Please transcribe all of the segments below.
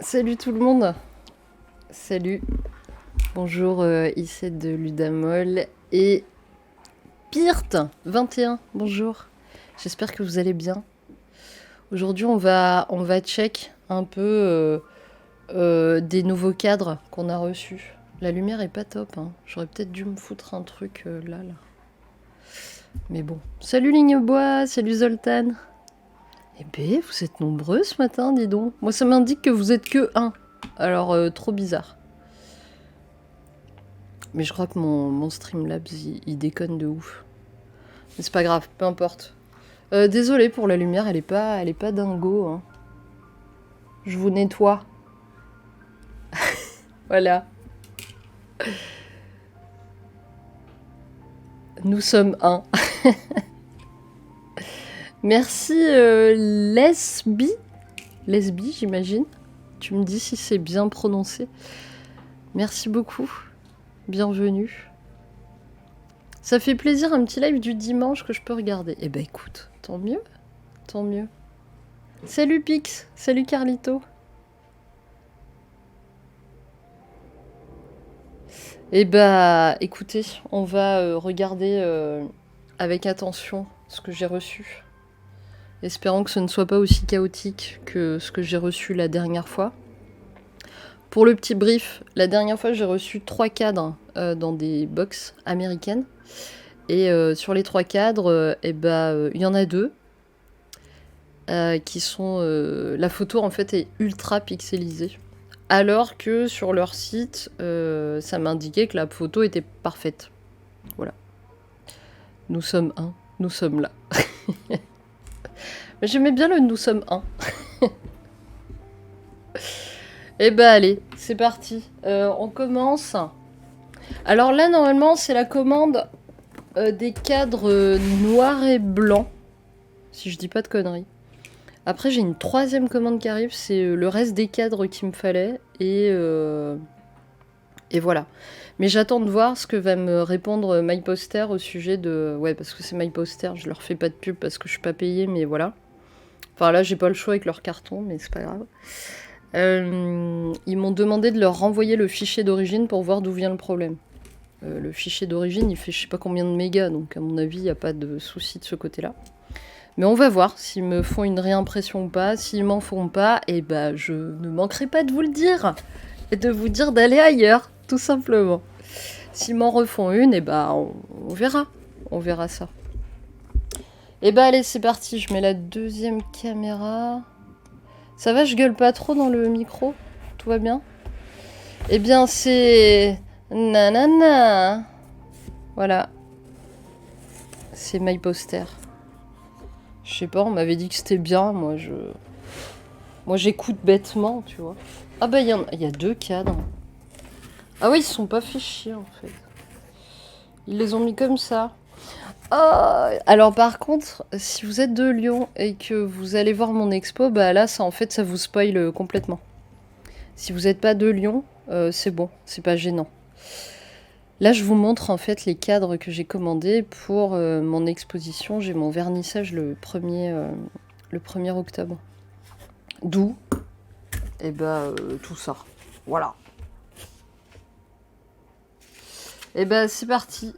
Salut tout le monde. Salut. Bonjour Issei de Ludamol et Pirt21. Bonjour. J'espère que vous allez bien. Aujourd'hui, on va check un peu des nouveaux cadres qu'on a reçus. La lumière est pas top, hein. J'aurais peut-être dû me foutre un truc là. Mais bon. Salut Lignebois, salut Zoltan. Eh ben, vous êtes nombreux ce matin, dis donc. Moi, ça m'indique que vous êtes que un. Alors, trop bizarre. Mais je crois que mon Streamlabs, il déconne de ouf. Mais c'est pas grave, peu importe. Désolée pour la lumière, elle est pas dingo. Hein. Je vous nettoie. Voilà. Nous sommes un. Merci Lesbi. Lesbi, j'imagine. Tu me dis si c'est bien prononcé. Merci beaucoup. Bienvenue. Ça fait plaisir, un petit live du dimanche que je peux regarder. Eh ben écoute, tant mieux. Tant mieux. Salut Pix. Salut Carlito. Eh bah, écoutez, on va regarder avec attention ce que j'ai reçu. Espérons que ce ne soit pas aussi chaotique que ce que j'ai reçu la dernière fois. Pour le petit brief, la dernière fois j'ai reçu 3 cadres dans des box américaines. Et sur les 3 cadres, il y en a 2 qui sont... la photo en fait est ultra pixelisée. Alors que sur leur site, ça m'indiquait que la photo était parfaite. Voilà. Nous sommes un, nous sommes là. J'aimais bien le nous sommes un. Eh ben allez, c'est parti. On commence. Alors là, normalement, c'est la commande des cadres noirs et blancs. Si je dis pas de conneries. Après, j'ai une 3e commande qui arrive. C'est le reste des cadres qu'il me fallait. Et voilà. Mais j'attends de voir ce que va me répondre MyPoster au sujet de... Ouais, parce que c'est MyPoster, je leur fais pas de pub parce que je suis pas payée, mais voilà. Enfin là, j'ai pas le choix avec leur carton, mais c'est pas grave. Ils m'ont demandé de leur renvoyer le fichier d'origine pour voir d'où vient le problème. Le fichier d'origine, il fait je sais pas combien de mégas, donc à mon avis, il n'y a pas de souci de ce côté-là. Mais on va voir s'ils me font une réimpression ou pas. S'ils m'en font pas, et bah je ne manquerai pas de vous le dire. Et de vous dire d'aller ailleurs, tout simplement. S'ils m'en refont une, et bah on verra. On verra ça. Et bah allez, c'est parti. Je mets la 2e caméra. Ça va, je gueule pas trop dans le micro? Tout va bien? Eh bien, c'est... Nanana. Voilà. C'est MyPoster. Je sais pas, on m'avait dit que c'était bien. Moi, j'écoute bêtement, tu vois. Ah bah, il y a 2 cadres. Ah oui, ils se sont pas fait chier, en fait. Ils les ont mis comme ça. Oh, alors par contre, si vous êtes de Lyon et que vous allez voir mon expo, bah là, ça en fait, ça vous spoil complètement. Si vous n'êtes pas de Lyon, c'est bon, c'est pas gênant. Là, je vous montre en fait les cadres que j'ai commandés pour mon exposition. J'ai mon vernissage le 1er octobre. D'où, tout ça. Voilà. Et bah, c'est parti.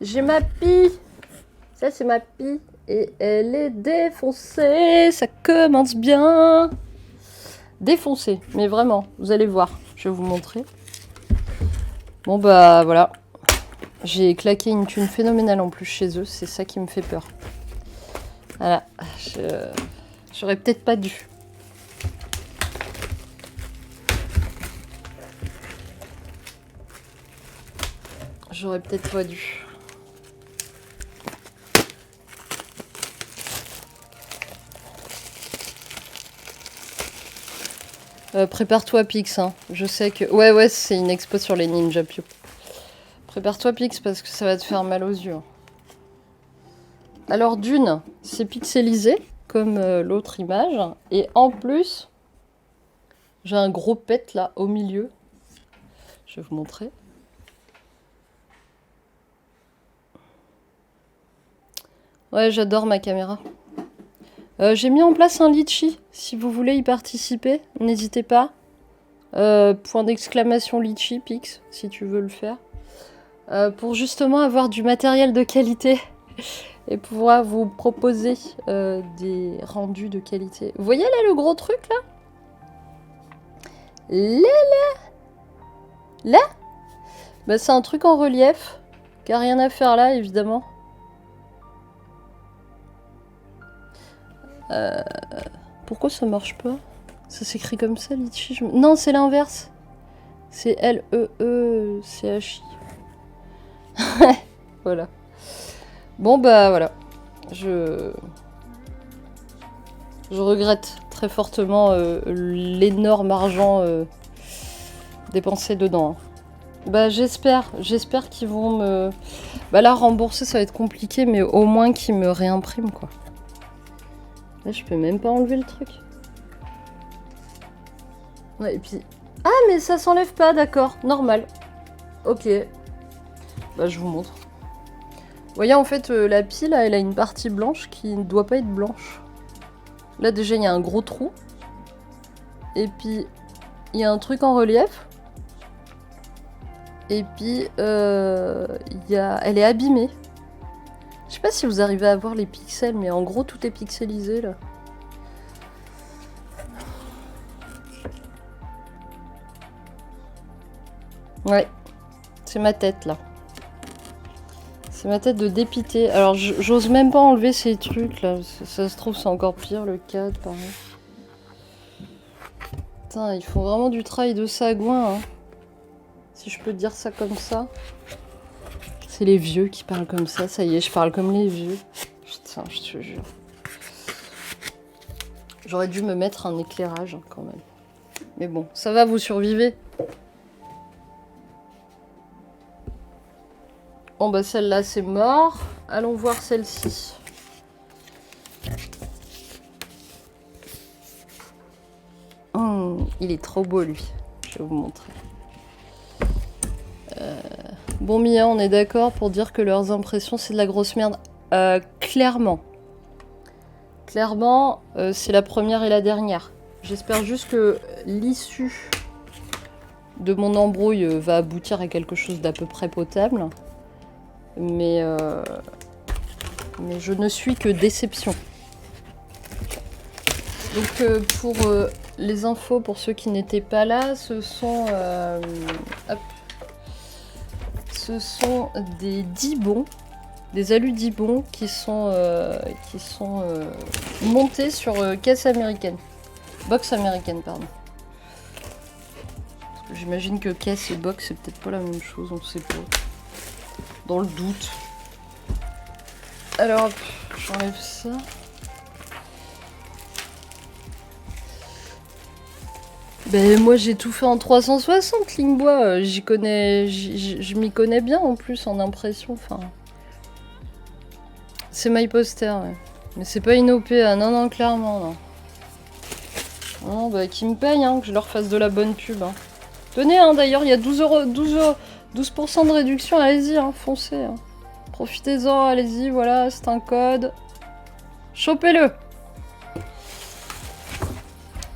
J'ai ma pie. Ça, c'est ma pie. Et elle est défoncée. Ça commence bien. Défoncée. Mais vraiment, vous allez voir. Je vais vous montrer. Bon, bah, voilà. J'ai claqué une thune phénoménale en plus chez eux. C'est ça qui me fait peur. Voilà. J'aurais peut-être pas dû. J'aurais peut-être pas dû. Prépare-toi, Pix. Hein. Je sais que... Ouais, c'est une expo sur les Ninja Pio. Prépare-toi, Pix, parce que ça va te faire mal aux yeux. Alors, d'une, c'est pixelisé, comme l'autre image. Et en plus, j'ai un gros pet, là, au milieu. Je vais vous montrer. Ouais, j'adore ma caméra. J'ai mis en place un litchi. Si vous voulez y participer, n'hésitez pas. Point d'exclamation litchi, Pix, si tu veux le faire. Pour justement avoir du matériel de qualité et pouvoir vous proposer des rendus de qualité. Vous voyez là le gros truc là? Là bah, c'est un truc en relief qui a rien à faire là évidemment. Pourquoi ça marche pas? Ça s'écrit comme ça, litchi. Non, c'est l'inverse. C'est L-E-E-C-H-I. Voilà. Bon, bah voilà. Je regrette très fortement l'énorme argent dépensé dedans. Bah j'espère qu'ils vont me... Bah là, rembourser, ça va être compliqué, mais au moins qu'ils me réimpriment, quoi. Là, je peux même pas enlever le truc. Ouais, et puis... Ah, mais ça s'enlève pas, d'accord. Normal. Ok. Bah, je vous montre. Vous voyez, en fait, la pile, elle a une partie blanche qui ne doit pas être blanche. Là, déjà, il y a un gros trou. Et puis, il y a un truc en relief. Et puis, elle est abîmée. Je sais pas si vous arrivez à voir les pixels, mais en gros, tout est pixelisé, là. Ouais. C'est ma tête, là. C'est ma tête de dépité. Alors, j'ose même pas enlever ces trucs, là. Ça se trouve, c'est encore pire, le cadre, pareil. Putain, ils font vraiment du travail de sagouin, hein. Si je peux dire ça comme ça. C'est les vieux qui parlent comme ça. Ça y est, je parle comme les vieux. Putain, je te jure. J'aurais dû me mettre un éclairage, hein, quand même. Mais bon, ça va, vous survivez. Bon, bah celle-là, c'est mort. Allons voir celle-ci. Il est trop beau, lui. Je vais vous montrer. Bon, Mia, on est d'accord pour dire que leurs impressions, c'est de la grosse merde. Clairement. Clairement, c'est la première et la dernière. J'espère juste que l'issue de mon embrouille va aboutir à quelque chose d'à peu près potable. Mais je ne suis que déception. Donc pour les infos, pour ceux qui n'étaient pas là, ce sont des dibons, des aludibons qui sont montés sur caisse américaine. Box américaine, pardon. J'imagine que caisse et box, c'est peut-être pas la même chose, on sait pas. Dans le doute. Alors, j'enlève ça. Ben moi j'ai tout fait en 360 Lingbois, je m'y connais bien en plus en impression, enfin. C'est MyPoster, ouais. Mais c'est pas une OPA, non non clairement non. Non bah qui me paye hein, que je leur fasse de la bonne pub. Hein. Tenez hein d'ailleurs il y a 12% de réduction, allez-y hein, foncez. Hein. Profitez-en, allez-y, voilà, c'est un code. Chopez-le!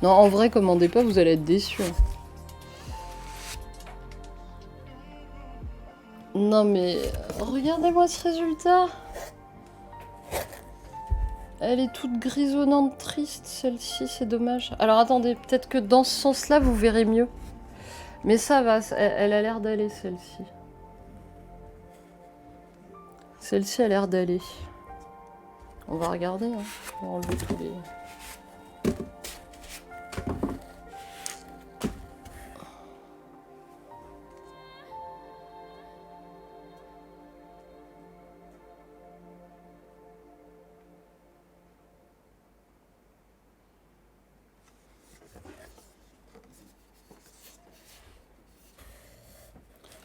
Non, en vrai, commandez pas, vous allez être déçus. Non mais, regardez-moi ce résultat. Elle est toute grisonnante, triste, celle-ci, c'est dommage. Alors attendez, peut-être que dans ce sens-là, vous verrez mieux. Mais ça va, elle a l'air d'aller, celle-ci. Celle-ci a l'air d'aller. On va regarder, hein. On va enlever tous les...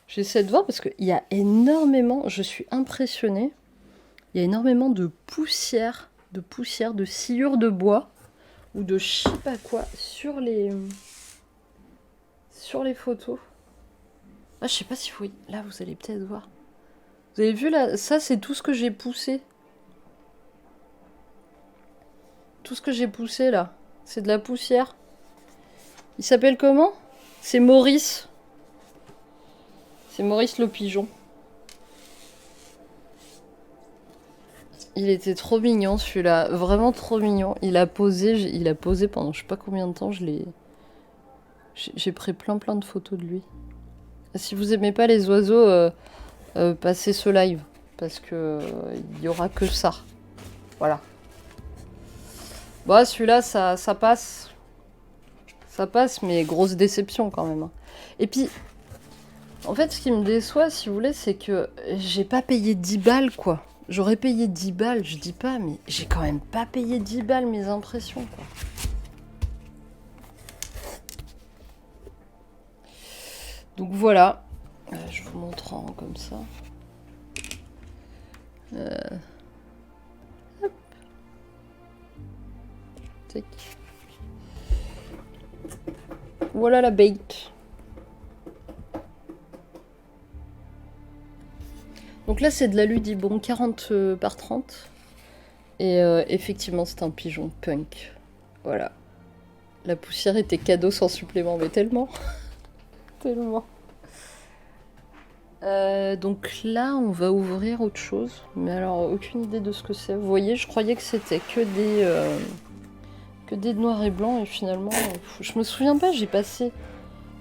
J'essaie de voir parce qu'il y a énormément, je suis impressionnée, il y a énormément de poussière, de sciure de bois ou de je sais pas quoi sur les photos. Ah, je sais pas si vous voyez, là vous allez peut-être voir. Vous avez vu là, ça c'est tout ce que j'ai poussé. tout ce que j'ai poussé là. C'est de la poussière. Il s'appelle comment? C'est Maurice. C'est Maurice le pigeon. Il était trop mignon celui-là, vraiment trop mignon. Il a posé pendant je sais pas combien de temps. J'ai pris plein de photos de lui. Si vous aimez pas les oiseaux, passez ce live parce que il y aura que ça. Voilà. Bon, celui-là, ça passe. Ça passe, mais grosse déception quand même. Et puis, en fait, ce qui me déçoit, si vous voulez, c'est que j'ai pas payé 10 balles, quoi. J'aurais payé 10 balles, je dis pas, mais j'ai quand même pas payé 10 balles mes impressions, quoi. Donc voilà. Je vous montre en comme ça. Hop. Tac. Voilà la bait. Donc là, c'est de l'alu d'Ibon 40 par 30. Et effectivement, c'est un pigeon punk. Voilà. La poussière était cadeau sans supplément, mais tellement. Tellement. Donc là, on va ouvrir autre chose. Mais alors, aucune idée de ce que c'est. Vous voyez, je croyais que c'était que des noirs et blancs. Et finalement, je me souviens pas, j'ai passé...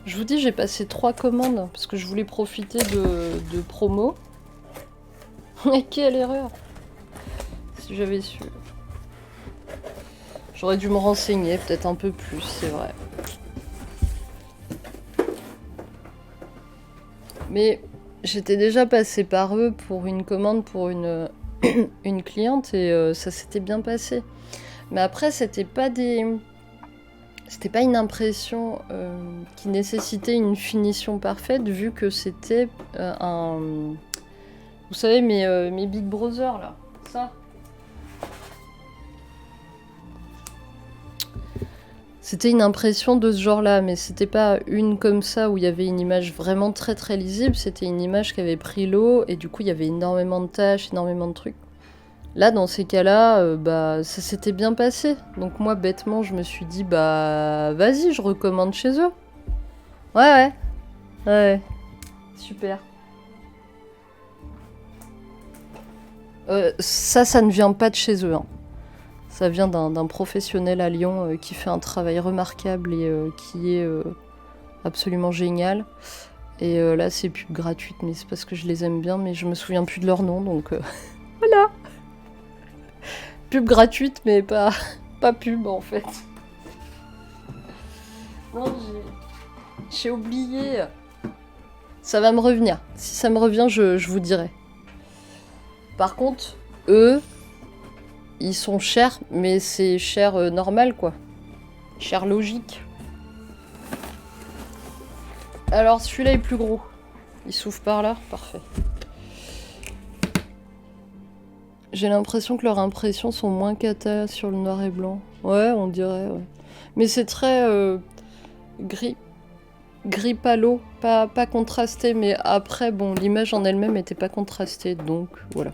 Je vous dis, j'ai passé 3 commandes. Parce que je voulais profiter de promo. Mais quelle erreur! Si j'avais su. J'aurais dû me renseigner peut-être un peu plus, c'est vrai. Mais j'étais déjà passée par eux pour une commande pour une cliente et ça s'était bien passé. Mais après, c'était pas une impression qui nécessitait une finition parfaite vu que c'était un... Vous savez, mes Big Brother, là. Ça. C'était une impression de ce genre-là, mais c'était pas une comme ça où il y avait une image vraiment très lisible. C'était une image qui avait pris l'eau et du coup, il y avait énormément de taches, énormément de trucs. Là, dans ces cas-là, ça s'était bien passé. Donc moi, bêtement, je me suis dit, vas-y, je recommande chez eux. Ouais. Super. Ça ne vient pas de chez eux. Hein. Ça vient d'un professionnel à Lyon qui fait un travail remarquable et qui est absolument génial. Et là, c'est pub gratuite, mais c'est parce que je les aime bien, mais je me souviens plus de leur nom, donc voilà. Pub gratuite, mais pas pub en fait. Non, j'ai oublié. Ça va me revenir. Si ça me revient, je vous dirai. Par contre, eux, ils sont chers, mais c'est cher normal, quoi. Cher logique. Alors, celui-là est plus gros. Il s'ouvre par là, parfait. J'ai l'impression que leurs impressions sont moins cata sur le noir et blanc. Ouais, on dirait, ouais. Mais c'est très gris palo, pas contrasté, mais après, bon, l'image en elle-même était pas contrastée, donc voilà.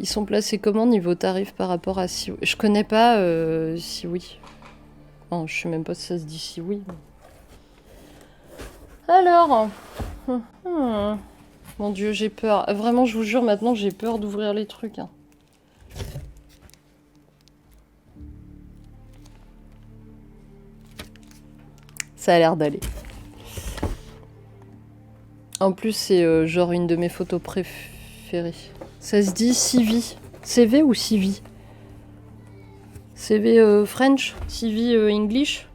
Ils sont placés comment niveau tarif par rapport à si... Je connais pas si oui. Non, je sais même pas si ça se dit si oui. Alors... Mon Dieu, j'ai peur. Vraiment, je vous jure, maintenant, j'ai peur d'ouvrir les trucs. Hein. Ça a l'air d'aller. En plus, c'est genre une de mes photos préférées. Ça se dit CV. CV ou CV? CV French? CV English?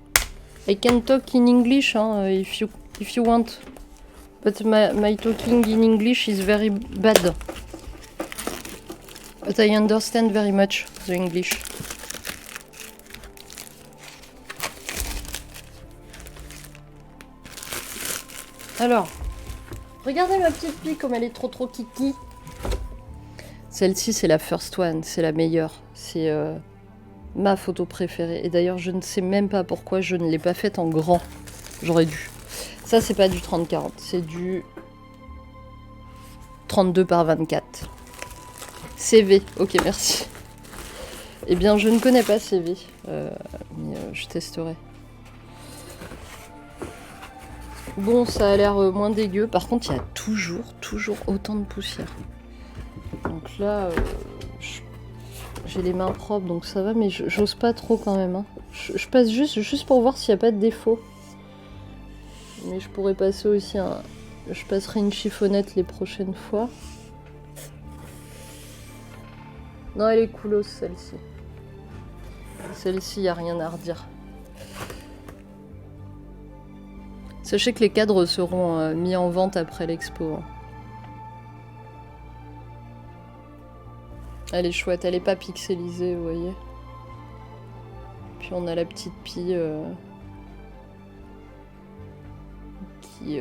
I can talk in English if you want. But my talking in English is very bad. But I understand very much the English. Alors, regardez ma petite fille comme elle est trop kiki. Celle-ci, c'est la first one, c'est la meilleure. C'est ma photo préférée. Et d'ailleurs, je ne sais même pas pourquoi je ne l'ai pas faite en grand. J'aurais dû. Ça, c'est pas du 30-40, c'est du 32 par 24. CV, ok, merci. Eh bien, je ne connais pas CV, mais je testerai. Bon, ça a l'air moins dégueu. Par contre, il y a toujours autant de poussière. Donc là, j'ai les mains propres, donc ça va, mais j'ose pas trop quand même. Hein. Je passe juste pour voir s'il n'y a pas de défaut. Mais je pourrais passer aussi un... Je passerai une chiffonnette les prochaines fois. Non, elle est coolos, celle-ci. Celle-ci, il n'y a rien à redire. Sachez que les cadres seront mis en vente après l'expo. Hein. Elle est chouette, elle est pas pixelisée, vous voyez. Puis on a la petite pie qui...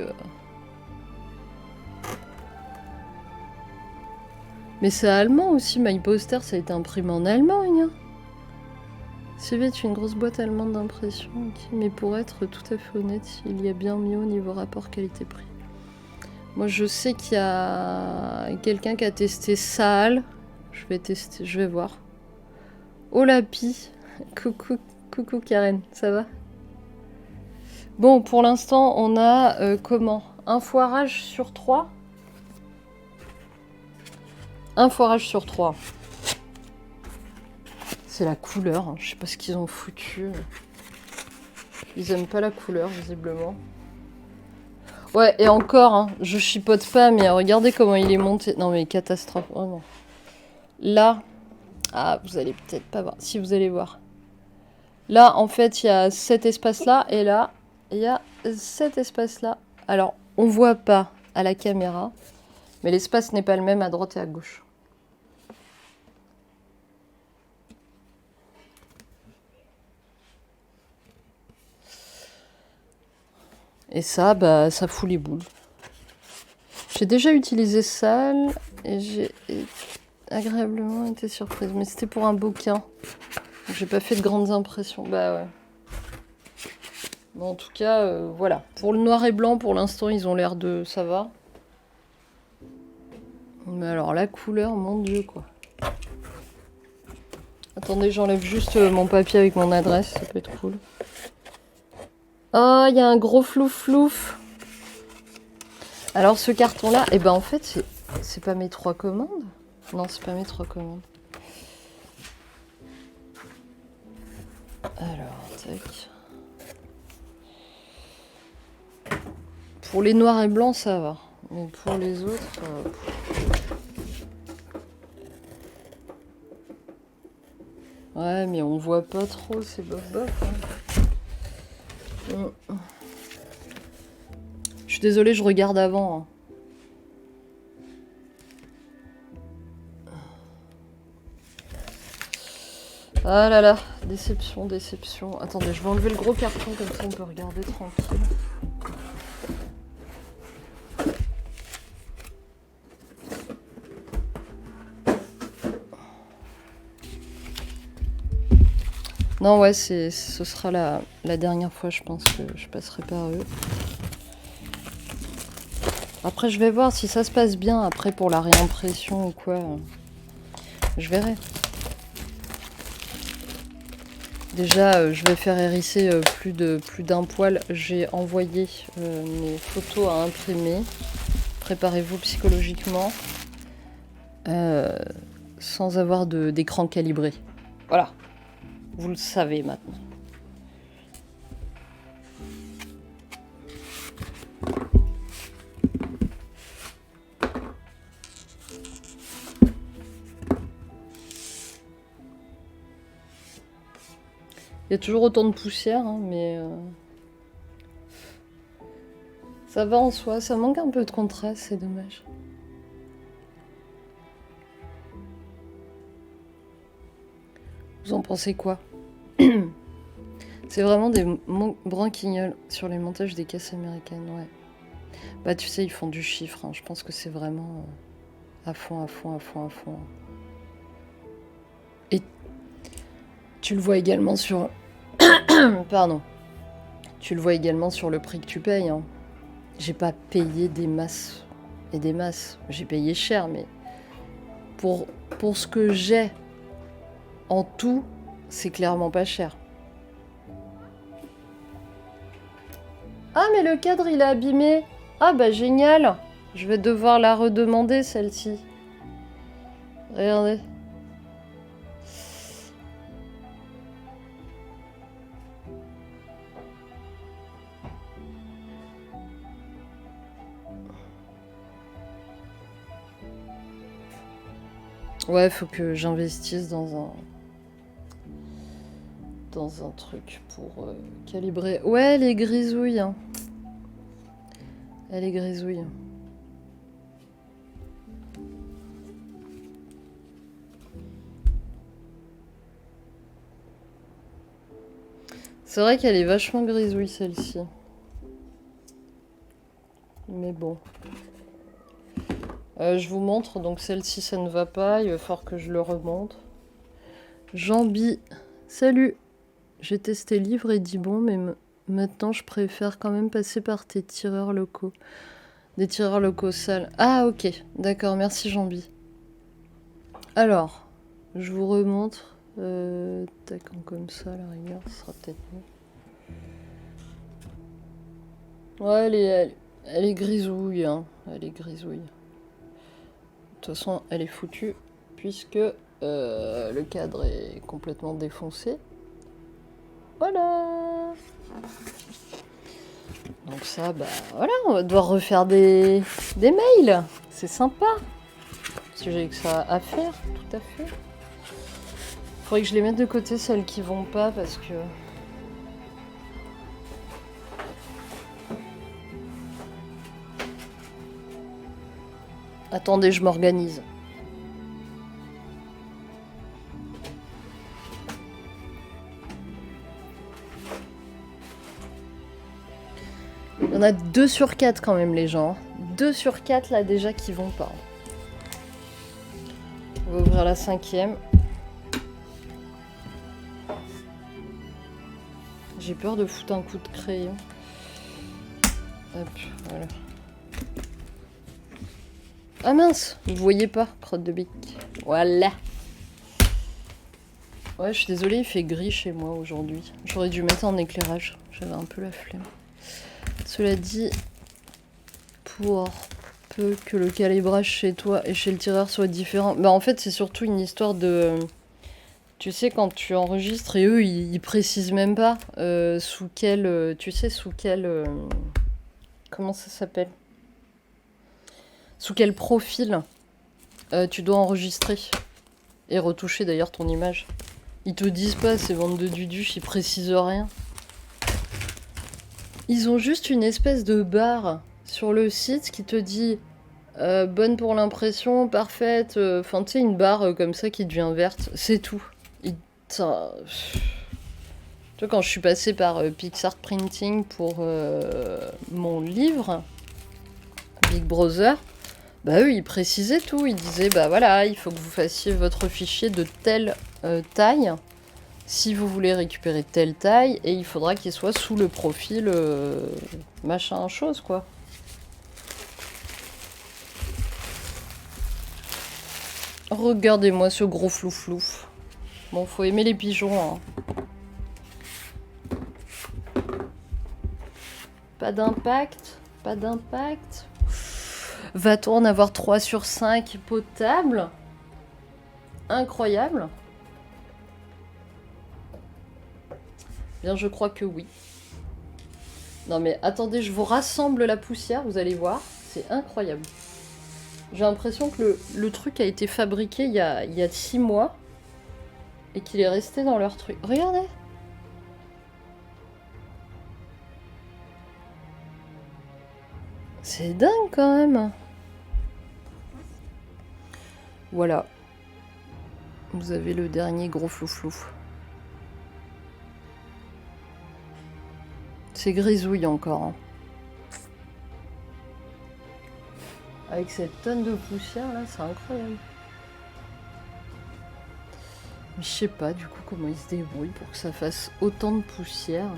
Mais c'est allemand aussi, My Poster, ça a été imprimé en Allemagne. Hein. CV est une grosse boîte allemande d'impression, mais pour être tout à fait honnête, il y a bien mieux au niveau rapport qualité-prix. Moi je sais qu'il y a quelqu'un qui a testé Saal. Je vais tester, je vais voir. Oh la pie. Coucou Karen, ça va? Bon, pour l'instant, on a comment? Un foirage sur 3? Un foirage sur 3. C'est la couleur, hein. Je sais pas ce qu'ils ont foutu. Ils aiment pas la couleur, visiblement. Ouais, et encore, hein, je chipote pas, mais regardez comment il est monté. Non mais catastrophe, vraiment. Là, ah, vous allez peut-être pas voir. Si, vous allez voir. Là, en fait, il y a cet espace-là, et là, il y a cet espace-là. Alors, on voit pas à la caméra, mais l'espace n'est pas le même à droite et à gauche. Et ça, bah, ça fout les boules. J'ai déjà utilisé ça, et j'ai agréablement été surprise. Mais c'était pour un bouquin. J'ai pas fait de grandes impressions. Bah ouais. Bon, en tout cas, voilà. Pour le noir et blanc, pour l'instant, ils ont l'air de... Ça va. Mais alors, la couleur, mon Dieu, quoi. Attendez, j'enlève juste mon papier avec mon adresse. Ça peut être cool. Oh, il y a un gros flouf-flouf. Alors, ce carton-là, eh ben, en fait, c'est pas mes 3 commandes. Non, c'est pas mes 3 commandes. Alors, tac. Pour les noirs et blancs, ça va. Mais pour les autres... Ouais, mais on voit pas trop, c'est bof-bof. Hein. Je suis désolée, je regarde avant. Hein. Ah là là, déception, déception. Attendez, je vais enlever le gros carton, comme ça on peut regarder tranquille. Non, ouais, ce sera la dernière fois, je pense que je passerai par eux. Après, je vais voir si ça se passe bien, après, pour la réimpression ou quoi. Je verrai. Déjà, je vais faire hérisser plus d'un poil. J'ai envoyé mes photos à imprimer. Préparez-vous psychologiquement. Sans avoir d'écran calibré. Voilà. Vous le savez maintenant. Il y a toujours autant de poussière, hein, mais ça va en soi. Ça manque un peu de contraste, c'est dommage. Vous en pensez quoi? C'est vraiment des branquignoles sur les montages des caisses américaines, ouais. Bah tu sais, ils font du chiffre, hein. Je pense que c'est vraiment à fond. Et tu le vois également sur... Pardon. Tu le vois également sur le prix que tu payes, hein. J'ai pas payé des masses et des masses. J'ai payé cher, mais pour ce que j'ai En tout, c'est clairement pas cher. Ah, mais le cadre, il est abîmé. Ah, bah génial. Je vais devoir la redemander, celle-ci. Regardez. Ouais, faut que j'investisse dans un truc pour calibrer. Ouais, elle est grisouille. Hein. Elle est grisouille. C'est vrai qu'elle est vachement grisouille, celle-ci. Mais bon. Je vous montre, donc celle-ci, ça ne va pas. Il va falloir que je le remonte. Jambi, salut. J'ai testé livre et dit bon, mais maintenant, je préfère quand même passer par tes tireurs locaux. Des tireurs locaux sales. Ah, ok. D'accord, merci Jambi. Alors, je vous remontre. Tac, comme ça, à la rigueur, ce sera peut-être mieux. Ouais, elle est grisouille. Hein. Elle est grisouille. De toute façon, elle est foutue, puisque le cadre est complètement défoncé. Voilà. Donc ça, bah voilà, on va devoir refaire des mails. C'est sympa. Parce que j'ai que ça à faire, tout à fait. Faudrait que je les mette de côté, celles qui vont pas, parce que... Attendez, je m'organise. Il y en a 2 sur 4 quand même, les gens. 2 sur 4 là déjà qui vont pas. On va ouvrir la 5e. J'ai peur de foutre un coup de crayon. Hop, voilà. Ah mince, vous voyez pas, crotte de bique. Voilà. Ouais, je suis désolée, il fait gris chez moi aujourd'hui. J'aurais dû mettre en éclairage. J'avais un peu la flemme. Cela dit, pour peu que le calibrage chez toi et chez le tireur soit différent. Bah en fait, c'est surtout une histoire de... Tu sais, quand tu enregistres, et eux, ils précisent même pas sous quel... tu sais, sous quel... comment ça s'appelle? Sous quel profil tu dois enregistrer. Et retoucher d'ailleurs ton image. Ils te disent pas, ces bandes de duduches, ils précisent rien. Ils ont juste une espèce de barre sur le site qui te dit bonne pour l'impression, parfaite. Enfin, tu sais, une barre comme ça qui devient verte. C'est tout. Tu vois, quand je suis passée par Pixart Printing pour mon livre, Big Brother, bah eux, ils précisaient tout. Ils disaient, bah voilà, il faut que vous fassiez votre fichier de telle taille. Si vous voulez récupérer telle taille, et il faudra qu'il soit sous le profil machin chose, quoi. Regardez-moi ce gros flouflouf. Bon, faut aimer les pigeons, hein. Pas d'impact, pas d'impact. Va-t-on en avoir 3 sur 5 potables? Incroyable. Bien, je crois que oui. Non mais attendez, je vous rassemble la poussière, vous allez voir. C'est incroyable. J'ai l'impression que le truc a été fabriqué il y a 6 mois. Et qu'il est resté dans leur truc. Regardez. C'est dingue quand même. Voilà. Vous avez le dernier gros flouflouf. C'est grisouille encore. Hein. Avec cette tonne de poussière là, c'est incroyable. Mais je sais pas du coup comment ils se débrouillent pour que ça fasse autant de poussière.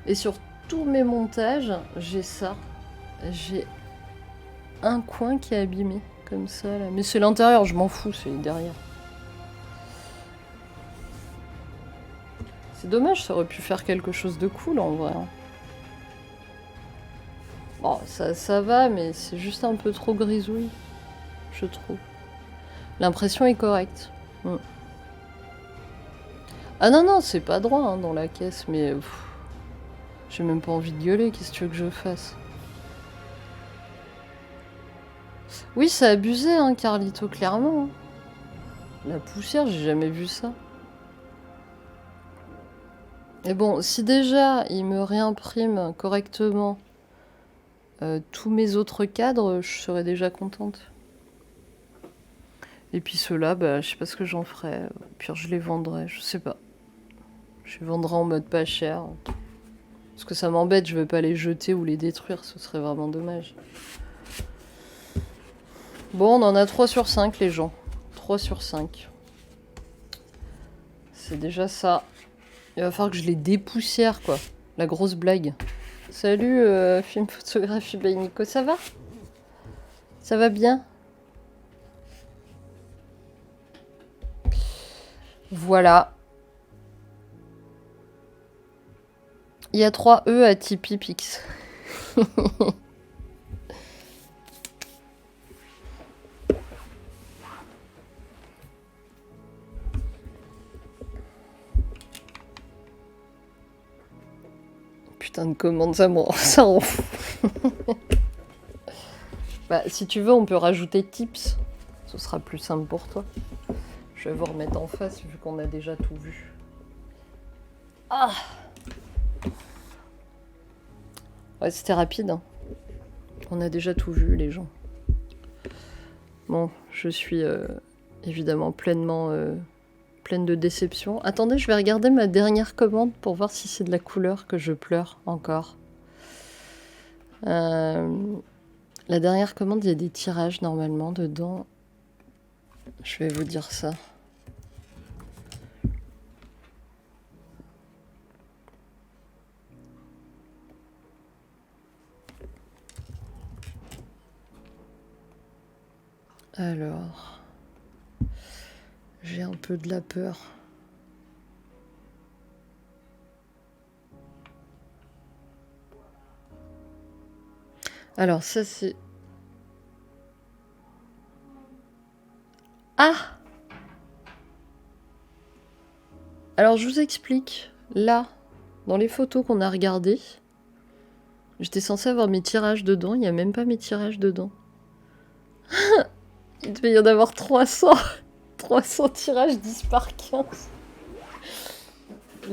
Et sur tous mes montages, j'ai ça. J'ai un coin qui est abîmé, comme ça, là. Mais c'est l'intérieur, je m'en fous, c'est derrière. C'est dommage, ça aurait pu faire quelque chose de cool, en vrai. Bon, ça va, mais c'est juste un peu trop grisouille, je trouve. L'impression est correcte. Ah non, non, c'est pas droit hein, dans la caisse, mais... J'ai même pas envie de gueuler, qu'est-ce que tu veux que je fasse? Oui, ça abusé, hein, Carlito, clairement. La poussière, j'ai jamais vu ça. Et bon, si déjà, il me réimprime correctement tous mes autres cadres, je serais déjà contente. Et puis ceux-là, bah, je sais pas ce que j'en ferais. Puis je les vendrais, je sais pas. Je les vendrais en mode pas cher. Parce que ça m'embête, je veux pas les jeter ou les détruire, ce serait vraiment dommage. Bon, on en a 3 sur 5, les gens. 3 sur 5. C'est déjà ça. Il va falloir que je les dépoussière, quoi. La grosse blague. Salut, film photographie by Nico, ça va? Ça va bien? Voilà. Il y a 3 E à Tipeee Pix. Putain de commande, ça rend fou. Bah, si tu veux, on peut rajouter tips. Ce sera plus simple pour toi. Je vais vous remettre en face vu qu'on a déjà tout vu. Ah! Ouais, c'était rapide. Hein. On a déjà tout vu, les gens. Bon, je suis évidemment pleine de déception. Attendez, je vais regarder ma dernière commande pour voir si c'est de la couleur que je pleure encore. La dernière commande, il y a des tirages normalement dedans. Je vais vous dire ça. Alors, j'ai un peu de la peur. Alors ça c'est... Ah! Alors je vous explique. Là, dans les photos qu'on a regardées, j'étais censée avoir mes tirages dedans. Il n'y a même pas mes tirages dedans. Il devait y en avoir 300. 300 tirages 10 par 15.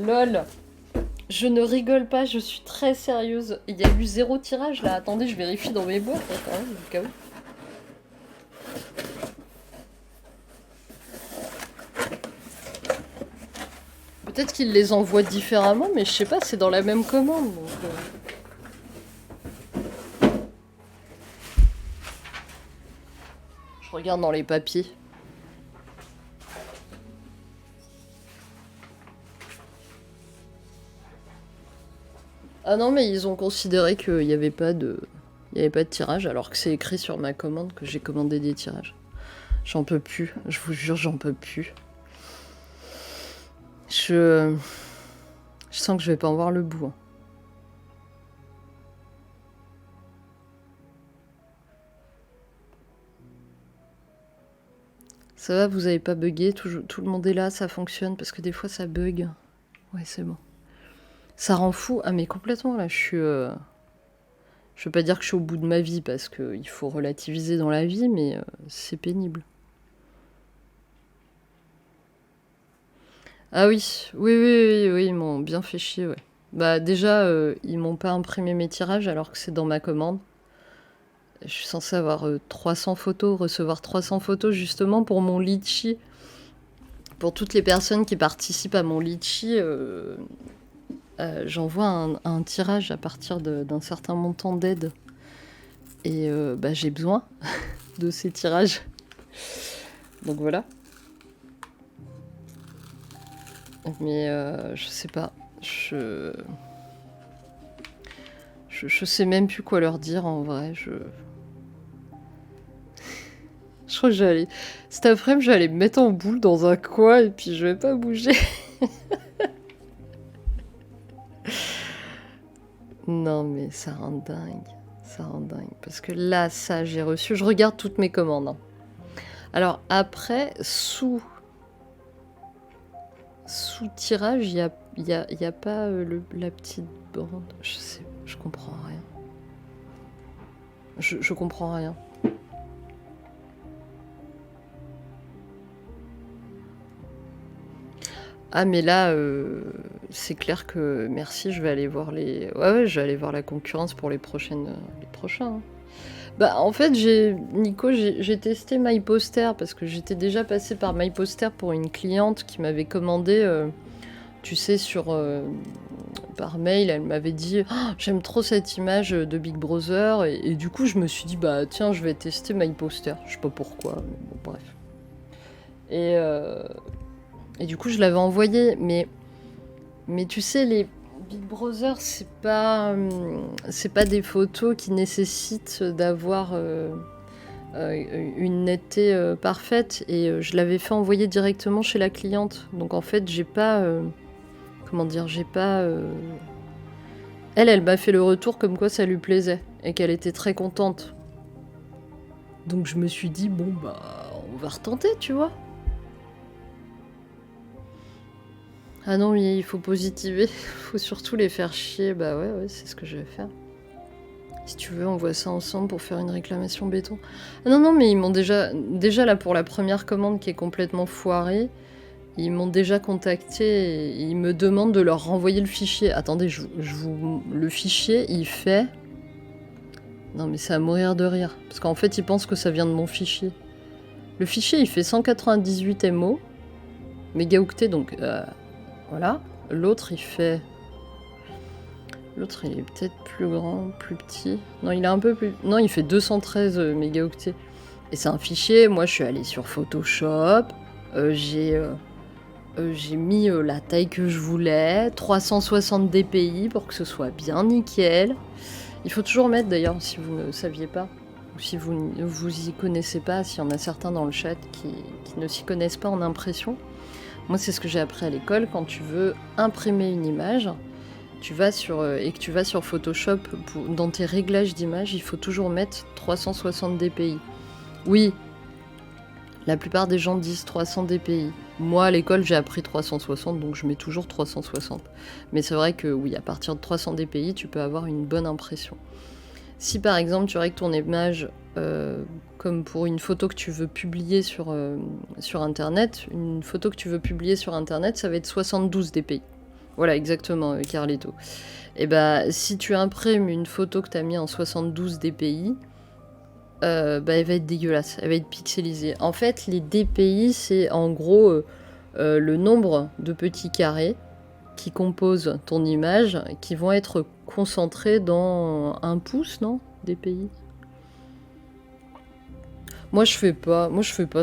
Lol. Je ne rigole pas, je suis très sérieuse. Il y a eu 0 tirage là. Attendez, je vérifie dans mes boîtes quand même, au cas où. Peut-être qu'ils les envoient différemment, mais je sais pas, c'est dans la même commande. Donc, je regarde dans les papiers. Ah non, mais ils ont considéré qu'il n'y avait pas de... Il n'y avait pas de tirage, alors que c'est écrit sur ma commande que j'ai commandé des tirages. J'en peux plus, je vous jure, j'en peux plus. Je sens que je vais pas en voir le bout. Hein. Ça va, vous avez pas bugué, tout le monde est là, ça fonctionne, parce que des fois ça bug. Ouais, c'est bon. Ça rend fou. Ah mais complètement, là, je suis... Je veux pas dire que je suis au bout de ma vie, parce qu'il faut relativiser dans la vie, mais c'est pénible. Ah oui, oui, ils m'ont bien fait chier, ouais. Bah déjà, ils m'ont pas imprimé mes tirages alors que c'est dans ma commande. Je suis censée avoir 300 photos, recevoir 300 photos justement pour mon litchi. Pour toutes les personnes qui participent à mon litchi, j'envoie un tirage à partir d'un certain montant d'aide. Et bah, j'ai besoin de ces tirages. Donc voilà. Mais je sais pas. Je sais même plus quoi leur dire en vrai. Je crois que j'allais... Cet après-midi, j'allais me mettre en boule dans un coin et puis je vais pas bouger. Non, mais ça rend dingue. Ça rend dingue. Parce que là, ça, j'ai reçu... Je regarde toutes mes commandes. Hein. Alors, après, sous tirage, il y a pas la petite bande. Je sais, je comprends rien. Je comprends rien. Ah mais là, c'est clair que merci, je vais aller voir les... Ouais, je vais aller voir la concurrence pour les prochains. Hein. Bah en fait, Nico, j'ai testé MyPoster parce que j'étais déjà passée par MyPoster pour une cliente qui m'avait commandé, tu sais, par mail, elle m'avait dit oh, j'aime trop cette image de Big Brother et du coup je me suis dit bah tiens, je vais tester MyPoster. Je sais pas pourquoi, mais bon bref. Et du coup, je l'avais envoyé, mais tu sais, les Big Brother, c'est pas des photos qui nécessitent d'avoir une netteté parfaite. Et je l'avais fait envoyer directement chez la cliente. Donc en fait, j'ai pas... comment dire, j'ai pas... Elle m'a fait le retour comme quoi ça lui plaisait et qu'elle était très contente. Donc je me suis dit, bon, bah, on va retenter, tu vois. Ah non, mais il faut positiver, il faut surtout les faire chier. Bah ouais, c'est ce que je vais faire. Si tu veux, on voit ça ensemble pour faire une réclamation béton. Ah non, mais ils m'ont déjà là pour la première commande qui est complètement foirée, ils m'ont déjà contacté et ils me demandent de leur renvoyer le fichier. Attendez, le fichier, il fait... Non mais c'est à mourir de rire, parce qu'en fait ils pensent que ça vient de mon fichier. Le fichier, il fait 198 MO, mégaoctets, donc... Voilà. L'autre, il fait... L'autre, il est peut-être plus grand, plus petit. Non, il est un peu plus... Non, il fait 213 mégaoctets. Et c'est un fichier. Moi, je suis allée sur Photoshop. J'ai mis la taille que je voulais. 360 dpi pour que ce soit bien nickel. Il faut toujours mettre, d'ailleurs, si vous ne saviez pas, ou si vous ne vous y connaissez pas, s'il y en a certains dans le chat qui ne s'y connaissent pas en impression. Moi, c'est ce que j'ai appris à l'école. Quand tu veux imprimer une image, tu vas et que tu vas sur Photoshop, dans tes réglages d'image, il faut toujours mettre 360 dpi. Oui, la plupart des gens disent 300 dpi. Moi, à l'école, j'ai appris 360, donc je mets toujours 360. Mais c'est vrai que oui, à partir de 300 dpi, tu peux avoir une bonne impression. Si par exemple, tu règles ton image... comme pour une photo que tu veux publier sur Internet, une photo que tu veux publier sur Internet, ça va être 72 dpi. Voilà, exactement, Carlito. Et bah, si tu imprimes une photo que tu as mis en 72 dpi, elle va être dégueulasse, elle va être pixelisée. En fait, les dpi, c'est en gros le nombre de petits carrés qui composent ton image, qui vont être concentrés dans 1 pouce, non? Dpi. Moi je fais pas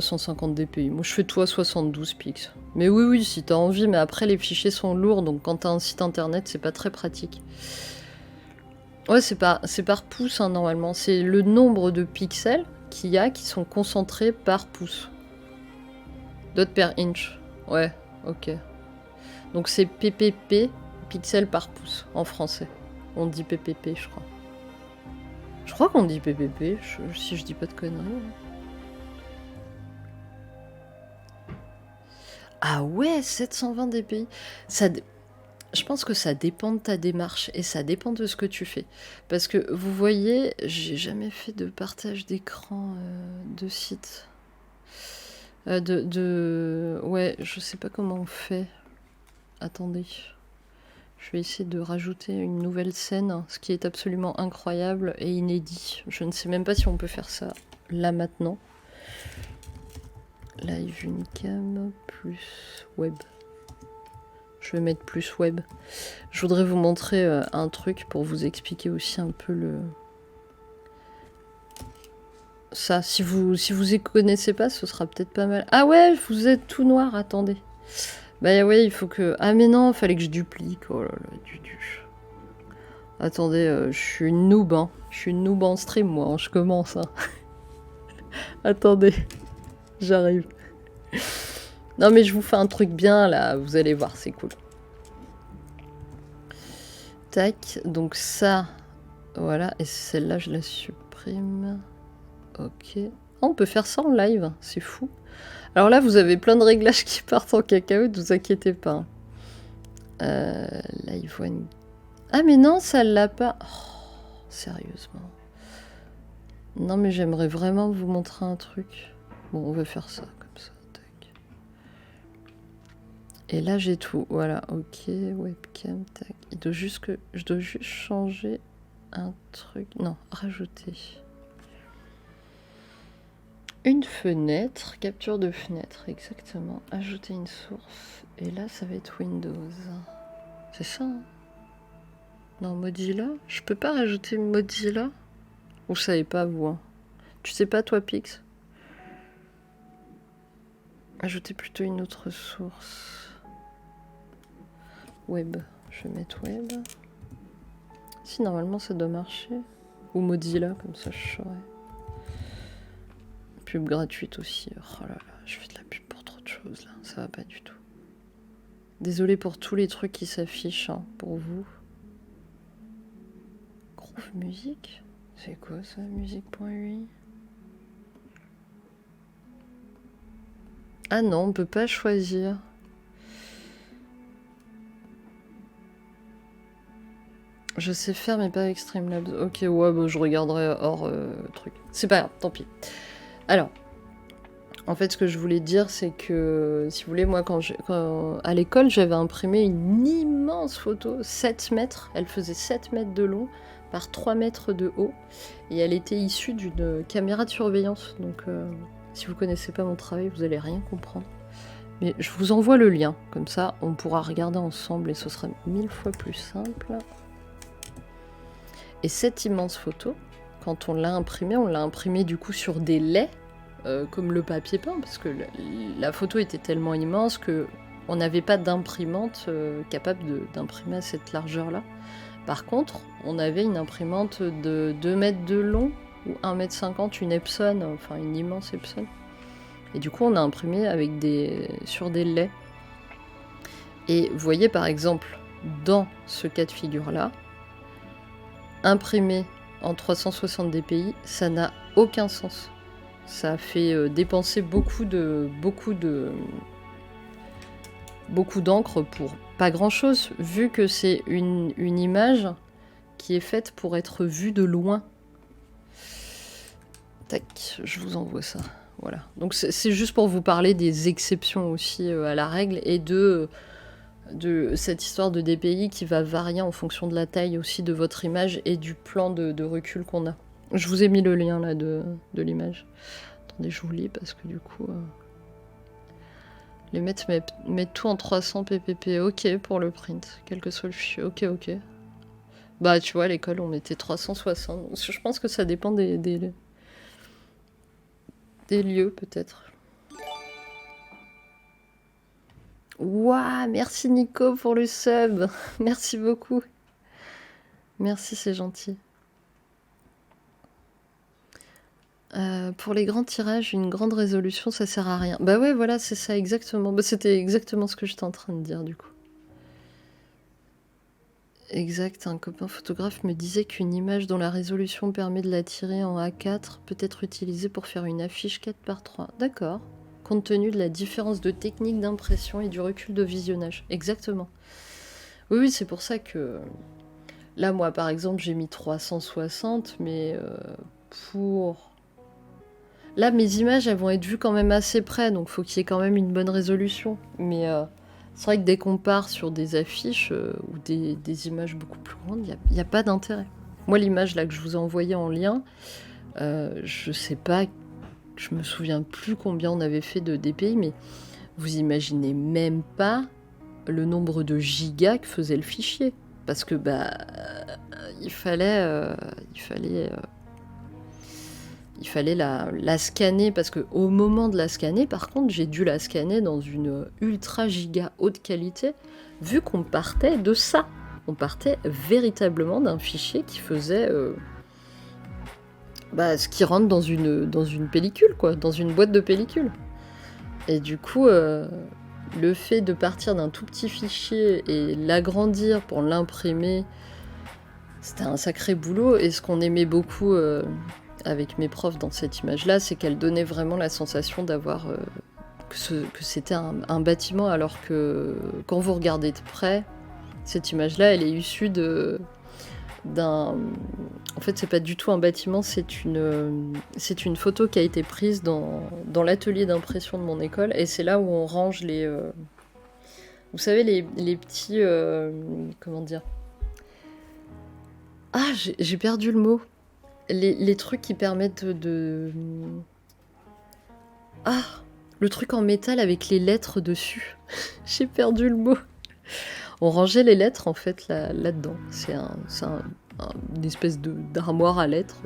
150 dpi, moi je fais toi 72 pix. Mais oui, si t'as envie, mais après les fichiers sont lourds, donc quand t'as un site internet, c'est pas très pratique. Ouais, c'est par pouce, hein, normalement. C'est le nombre de pixels qu'il y a qui sont concentrés par pouce. Dot per inch. Ouais, ok. Donc c'est ppp, pixels par pouce, en français. On dit ppp, je crois. Je crois qu'on dit ppp, si je dis pas de conneries. Ah ouais, 720 dpi. Je pense que ça dépend de ta démarche et ça dépend de ce que tu fais. Parce que vous voyez, j'ai jamais fait de partage d'écran de site. Ouais, je sais pas comment on fait. Attendez. Je vais essayer de rajouter une nouvelle scène, ce qui est absolument incroyable et inédit. Je ne sais même pas si on peut faire ça là maintenant. Live unicam plus web. Je vais mettre plus web. Je voudrais vous montrer un truc pour vous expliquer aussi un peu le... Ça, si vous y connaissez pas, ce sera peut-être pas mal. Ah ouais, vous êtes tout noir, attendez. Bah ouais, il faut que... Ah mais non, fallait que je duplique. Oh là là, Attendez, je suis une noob, hein. Je suis une noob en stream, moi, hein, je commence, hein. Attendez, j'arrive. Non mais je vous fais un truc bien là, vous allez voir, c'est cool. Tac, donc ça, voilà, et celle-là je la supprime. Ok. Oh, on peut faire ça en live, c'est fou. Alors là, vous avez plein de réglages qui partent en cacahuète, ne vous inquiétez pas. Live one. Ah mais non, ça l'a pas. Oh, sérieusement. Non mais j'aimerais vraiment vous montrer un truc. Bon, on va faire ça comme ça. Tac. Et là j'ai tout. Voilà, ok, webcam, tac. Je dois juste changer un truc. Non, rajouter. Une fenêtre, capture de fenêtre, exactement. Ajouter une source. Et là, ça va être Windows. C'est ça, hein? Non, Mozilla? Je peux pas rajouter Mozilla? Vous savez pas, vous, hein? Tu sais pas, toi, Pix? Ajouter plutôt une autre source. Web. Je vais mettre web. Si, normalement, ça doit marcher. Ou Mozilla, comme ça, je saurais. Pub gratuite aussi. Oh là là, je fais de la pub pour trop de choses là, ça va pas du tout. Désolée pour tous les trucs qui s'affichent hein, pour vous. Groove musique? C'est quoi ça, musique.ui? Ah non, on peut pas choisir. Je sais faire mais pas avec Streamlabs. Ok, ouais, bah, je regarderai hors truc. C'est pas grave, tant pis. Alors, en fait, ce que je voulais dire, c'est que, si vous voulez, moi, à l'école, j'avais imprimé une immense photo, 7 mètres. Elle faisait 7 mètres de long par 3 mètres de haut. Et elle était issue d'une caméra de surveillance. Donc, si vous connaissez pas mon travail, vous allez rien comprendre. Mais je vous envoie le lien. Comme ça, on pourra regarder ensemble et ce sera 1000 fois plus simple. Et cette immense photo, quand on l'a imprimée du coup sur des laits, comme le papier peint, parce que la photo était tellement immense que on n'avait pas d'imprimante capable d'imprimer à cette largeur-là. Par contre, on avait une imprimante de 2 mètres de long, ou 1,50 m, une Epson, enfin une immense Epson. Et du coup, on a imprimé avec sur des laits. Et vous voyez par exemple, dans ce cas de figure-là, imprimer en 360 dpi, ça n'a aucun sens. Ça a fait dépenser beaucoup d'encre pour pas grand chose, vu que c'est une image qui est faite pour être vue de loin. Tac, je vous envoie ça. Voilà. Donc c'est juste pour vous parler des exceptions aussi à la règle et de cette histoire de DPI qui va varier en fonction de la taille aussi de votre image et du plan de recul qu'on a. Je vous ai mis le lien là de l'image. Attendez, je vous lis parce que du coup... Les mettre tout en 300 ppp. Ok pour le print, quel que soit le fichier. Ok. Bah tu vois, à l'école on mettait 360. Je pense que ça dépend des lieux peut-être. Ouah, merci Nico pour le sub. Merci beaucoup. Merci, c'est gentil. Pour les grands tirages, une grande résolution, ça sert à rien. Bah ouais, voilà, c'est ça exactement. Bah, c'était exactement ce que j'étais en train de dire du coup. Exact, un copain photographe me disait qu'une image dont la résolution permet de la tirer en A4 peut être utilisée pour faire une affiche 4:3. D'accord. Compte tenu de la différence de technique d'impression et du recul de visionnage. Exactement. Oui, c'est pour ça que... Là, moi, par exemple, j'ai mis 360, mais pour... Là, mes images, elles vont être vues quand même assez près, donc faut qu'il y ait quand même une bonne résolution. Mais c'est vrai que dès qu'on part sur des affiches ou des images beaucoup plus grandes, il n'y a pas d'intérêt. Moi, l'image là que je vous ai envoyée en lien, je sais pas... Je me souviens plus combien on avait fait de DPI, mais vous imaginez même pas le nombre de gigas que faisait le fichier. Parce que il fallait la scanner, parce que au moment de la scanner, par contre, j'ai dû la scanner dans une ultra giga haute qualité, vu qu'on partait de ça. On partait véritablement d'un fichier qui faisait Bah, ce qui rentre dans une pellicule, quoi, dans une boîte de pellicule. Et du coup, le fait de partir d'un tout petit fichier et l'agrandir pour l'imprimer, c'était un sacré boulot. Et ce qu'on aimait beaucoup avec mes profs dans cette image-là, c'est qu'elle donnait vraiment la sensation d'avoir... que c'était un bâtiment, alors que quand vous regardez de près, cette image-là, elle est issue d'un... En fait, c'est pas du tout un bâtiment, c'est une photo qui a été prise dans l'atelier d'impression de mon école, et c'est là où on range les... Vous savez, les petits... comment dire? Ah, j'ai perdu le mot. Les trucs qui permettent de... Ah, le truc en métal avec les lettres dessus. J'ai perdu le mot. On rangeait les lettres, en fait, là-dedans. C'est une espèce d'armoire à lettres.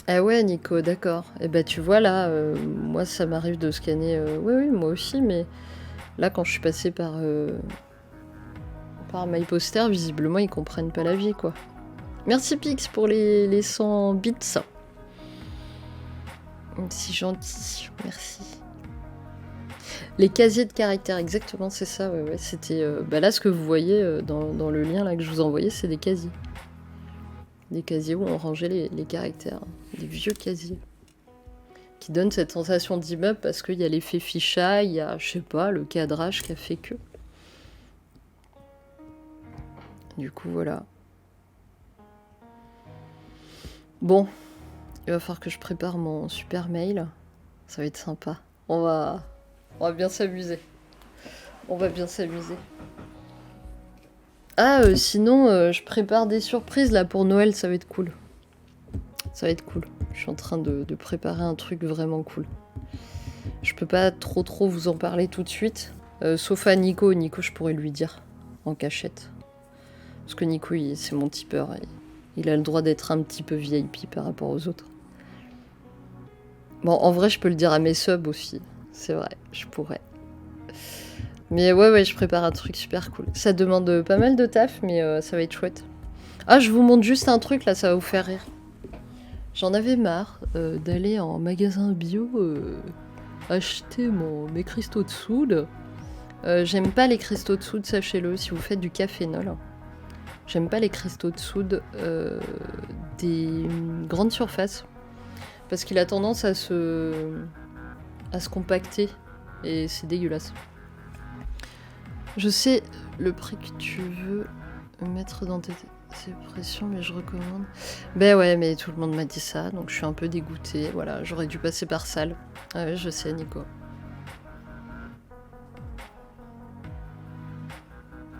Ah ouais, Nico, d'accord. Et bah tu vois, là, moi, ça m'arrive de scanner... oui, moi aussi, mais là, quand je suis passée par MyPoster, visiblement, ils comprennent pas la vie, quoi. Merci, Pix, pour les 100 bits. C'est gentil, merci. Les casiers de caractères, exactement, c'est ça, ouais. C'était... bah là, ce que vous voyez dans le lien là que je vous ai envoyé, c'est des casiers. Des casiers où on rangeait les caractères. Des vieux casiers. Qui donnent cette sensation d'immeuble parce qu'il y a l'effet ficha, il y a, je sais pas, le cadrage qui a fait que... Du coup, voilà. Bon, il va falloir que je prépare mon super mail. Ça va être sympa. On va bien s'amuser. On va bien s'amuser. Ah, sinon, je prépare des surprises là pour Noël, ça va être cool. Ça va être cool. Je suis en train de préparer un truc vraiment cool. Je peux pas trop vous en parler tout de suite. Sauf à Nico. Nico, je pourrais lui dire en cachette. Parce que Nico, c'est mon tipeur. Et il a le droit d'être un petit peu VIP par rapport aux autres. Bon, en vrai, je peux le dire à mes subs aussi. C'est vrai, je pourrais. Mais ouais, je prépare un truc super cool. Ça demande pas mal de taf, mais ça va être chouette. Ah, je vous montre juste un truc, là, ça va vous faire rire. J'en avais marre d'aller en magasin bio acheter mes cristaux de soude. J'aime pas les cristaux de soude, sachez-le, si vous faites du cafénol. J'aime pas les cristaux de soude des grandes surfaces. Parce qu'il a tendance à se compacter. Et c'est dégueulasse. Je sais le prix que tu veux mettre dans tes pressions, mais je recommande. Ben ouais, mais tout le monde m'a dit ça, donc je suis un peu dégoûtée. Voilà, j'aurais dû passer par salle. Ah ouais, je sais, Nico.